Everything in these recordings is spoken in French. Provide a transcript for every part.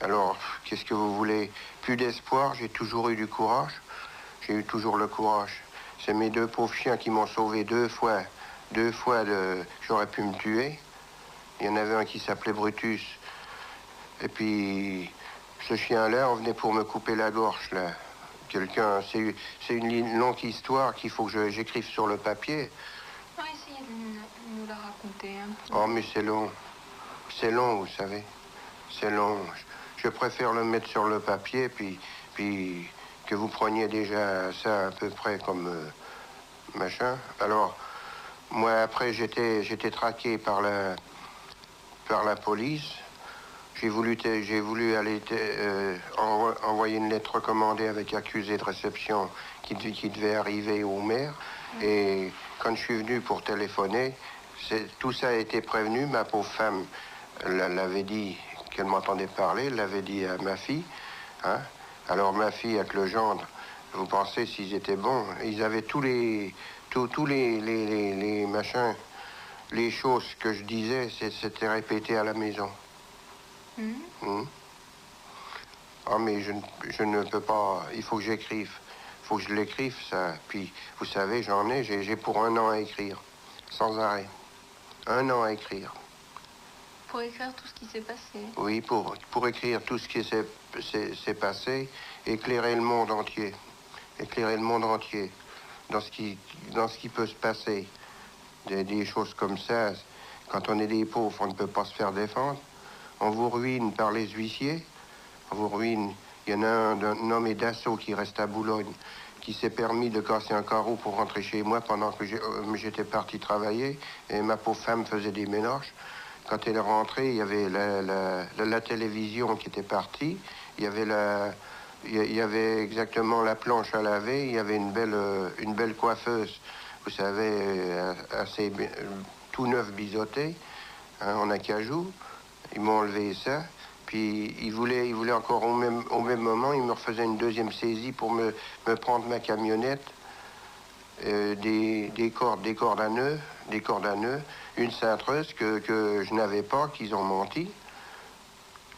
Alors, qu'est-ce que vous voulez? Plus d'espoir, j'ai toujours eu du courage. J'ai eu toujours le courage. C'est mes deux pauvres chiens qui m'ont sauvé deux fois. Deux fois j'aurais pu me tuer. Il y en avait un qui s'appelait Brutus. Et puis, ce chien-là, on venait pour me couper la gorge, là. Quelqu'un, c'est une longue histoire qu'il faut que j'écrive sur le papier. Non, essayez de nous la raconter un peu. Oh, mais c'est long. C'est long, vous savez. C'est long. Je préfère le mettre sur le papier, puis que vous preniez déjà ça à peu près comme machin. Alors, moi, après, j'étais traqué par la police. J'ai voulu aller envoyer une lettre recommandée avec accusé de réception qui devait arriver au maire. Et quand je suis venu pour téléphoner, tout ça a été prévenu. Ma pauvre femme l'avait dit qu'elle m'entendait parler, elle l'avait dit à ma fille. Hein. Alors ma fille avec le gendre, vous pensez s'ils étaient bons? Ils avaient tous les machins, les choses que je disais, c'était répété à la maison. Ah, mais je ne peux pas. Il faut que j'écrive. Il faut que je l'écrive, ça. Puis, vous savez, j'ai pour 1 an à écrire. Sans arrêt. 1 an à écrire. Pour écrire tout ce qui s'est passé. Oui, pour écrire tout ce qui s'est passé, éclairer le monde entier. Éclairer le monde entier dans ce qui peut se passer. Des choses comme ça. Quand on est des pauvres, on ne peut pas se faire défendre. On vous ruine par les huissiers. On vous ruine. Il y en a un nommé Dassault qui reste à Boulogne, qui s'est permis de casser un carreau pour rentrer chez moi pendant que j'étais parti travailler. Et ma pauvre femme faisait des ménages. Quand elle est rentrée, il y avait la télévision qui était partie. Il y avait exactement la planche à laver. Il y avait une belle coiffeuse, vous savez, assez tout neuf biseauté, hein, en acajou. Ils m'ont enlevé ça. Puis ils voulaient encore au même moment, ils me refaisaient une deuxième saisie pour me prendre ma camionnette, des cordes à nœuds, une cintreuse que je n'avais pas, qu'ils ont menti.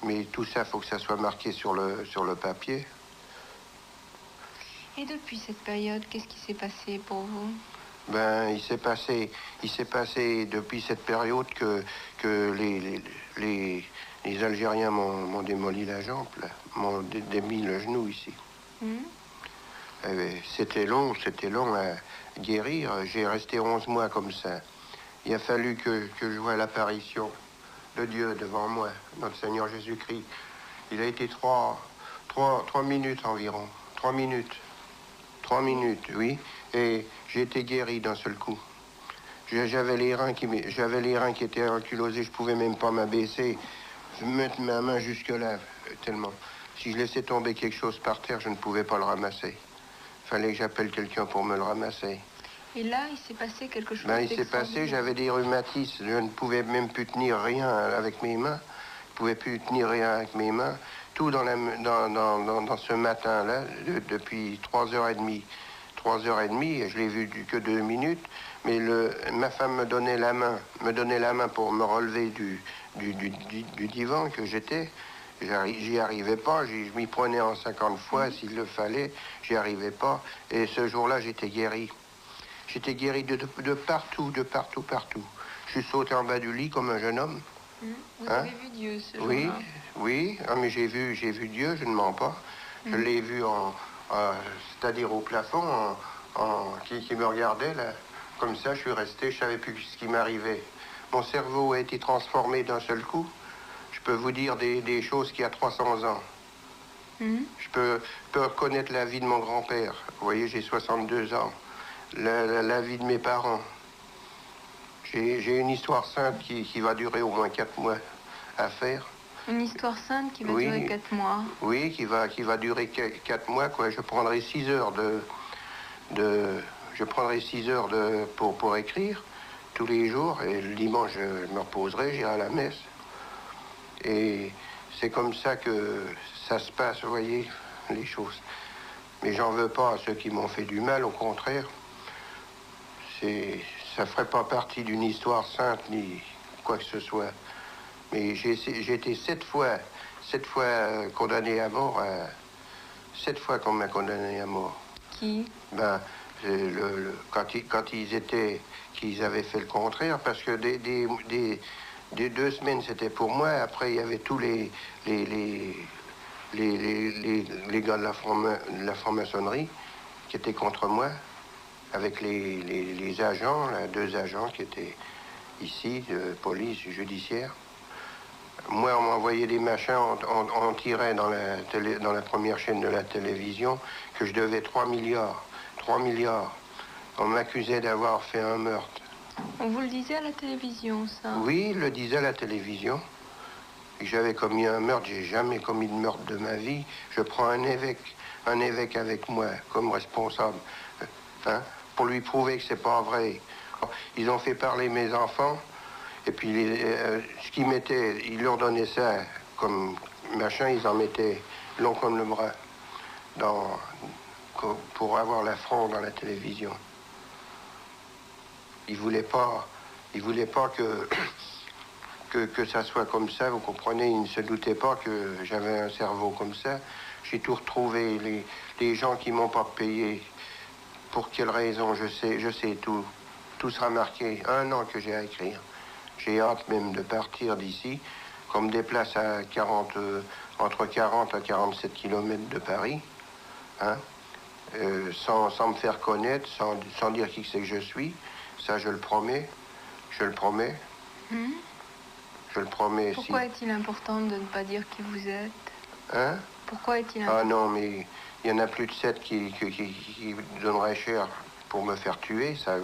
Mais tout ça, faut que ça soit marqué sur le papier. Et depuis cette période, qu'est-ce qui s'est passé pour vous? Ben, il s'est passé depuis cette période que les Algériens m'ont démoli la jambe, là, m'ont démis le genou ici. C'était long à guérir. J'ai resté 11 mois comme ça. Il a fallu que je voie l'apparition de Dieu devant moi, notre Seigneur Jésus-Christ. Il a été 3 minutes environ. 3 minutes. 3 minutes, oui. Et j'ai été guéri d'un seul coup. J'avais les reins qui étaient ankylosés. Je pouvais même pas m'abaisser, mettre ma main jusque-là, tellement. Si je laissais tomber quelque chose par terre, je ne pouvais pas le ramasser. Fallait que j'appelle quelqu'un pour me le ramasser. Et là, il s'est passé quelque chose il s'est passé, j'avais des rhumatismes. Je ne pouvais même plus tenir rien avec mes mains. Je ne pouvais plus tenir rien avec mes mains. Tout dans ce matin-là, depuis 3h30. 3h30, je l'ai vu que 2 minutes. Mais ma femme me donnait la main pour me relever du divan que j'étais. J'y arrivais pas, je m'y prenais en 50 fois s'il le fallait, j'y arrivais pas. Et ce jour-là, j'étais guéri. J'étais guéri de partout. Je suis sauté en bas du lit comme un jeune homme. Vous avez vu Dieu ce jour-là? Oui. Ah, mais j'ai vu Dieu, je ne mens pas. Je l'ai vu c'est-à-dire au plafond, qui me regardait là. Comme ça, je suis resté, je savais plus ce qui m'arrivait. Mon cerveau a été transformé d'un seul coup. Je peux vous dire des choses qui a 300 ans. Je peux reconnaître la vie de mon grand-père. Vous voyez, j'ai 62 ans. La vie de mes parents. J'ai une histoire sainte qui va durer au moins 4 mois à faire. Une histoire sainte qui va durer 4 mois. Oui, qui va durer 4 mois, quoi. Je prendrai 6 heures pour écrire tous les jours. Et le dimanche, je me reposerai, j'irai à la messe. Et c'est comme ça que ça se passe, vous voyez, les choses. Mais j'en veux pas à ceux qui m'ont fait du mal, au contraire. Ça ferait pas partie d'une histoire sainte ni quoi que ce soit. Mais j'ai été 7 fois 7 fois condamné à mort. 7 fois qu'on m'a condamné à mort. Qui? Ben, quand qu'ils avaient fait le contraire, parce que des 2 semaines c'était pour moi, après il y avait tous les gars de la franc-maçonnerie qui étaient contre moi, avec les agents, là, 2 agents qui étaient ici, de police judiciaire. Moi, on m'envoyait des machins, on tirait dans la première chaîne de la télévision que je devais 3 milliards. 3 milliards. On m'accusait d'avoir fait un meurtre. On vous le disait à la télévision, ça? Oui, il le disait à la télévision. Et que j'avais commis un meurtre. J'ai jamais commis de meurtre de ma vie. Je prends un évêque avec moi comme responsable, hein, pour lui prouver que c'est pas vrai. Ils ont fait parler mes enfants. Et puis, ce qu'ils mettaient, ils leur donnaient ça comme machin, ils en mettaient long comme le bras pour avoir la fronde dans la télévision. Ils voulaient pas que ça soit comme ça, vous comprenez, ils ne se doutaient pas que j'avais un cerveau comme ça. J'ai tout retrouvé, les gens qui m'ont pas payé, pour quelle raison, je sais tout. Tout sera marqué, 1 an que j'ai à écrire. J'ai hâte même de partir d'ici, qu'on me déplace à entre 40 à 47 km de Paris, hein, sans me faire connaître, sans dire qui c'est que je suis. Ça, je le promets. Je le promets. Je le promets. Pourquoi est-il important de ne pas dire qui vous êtes? Hein? Pourquoi est-il important? Ah non, mais il y en a plus de 7 qui donneraient cher pour me faire tuer, ça.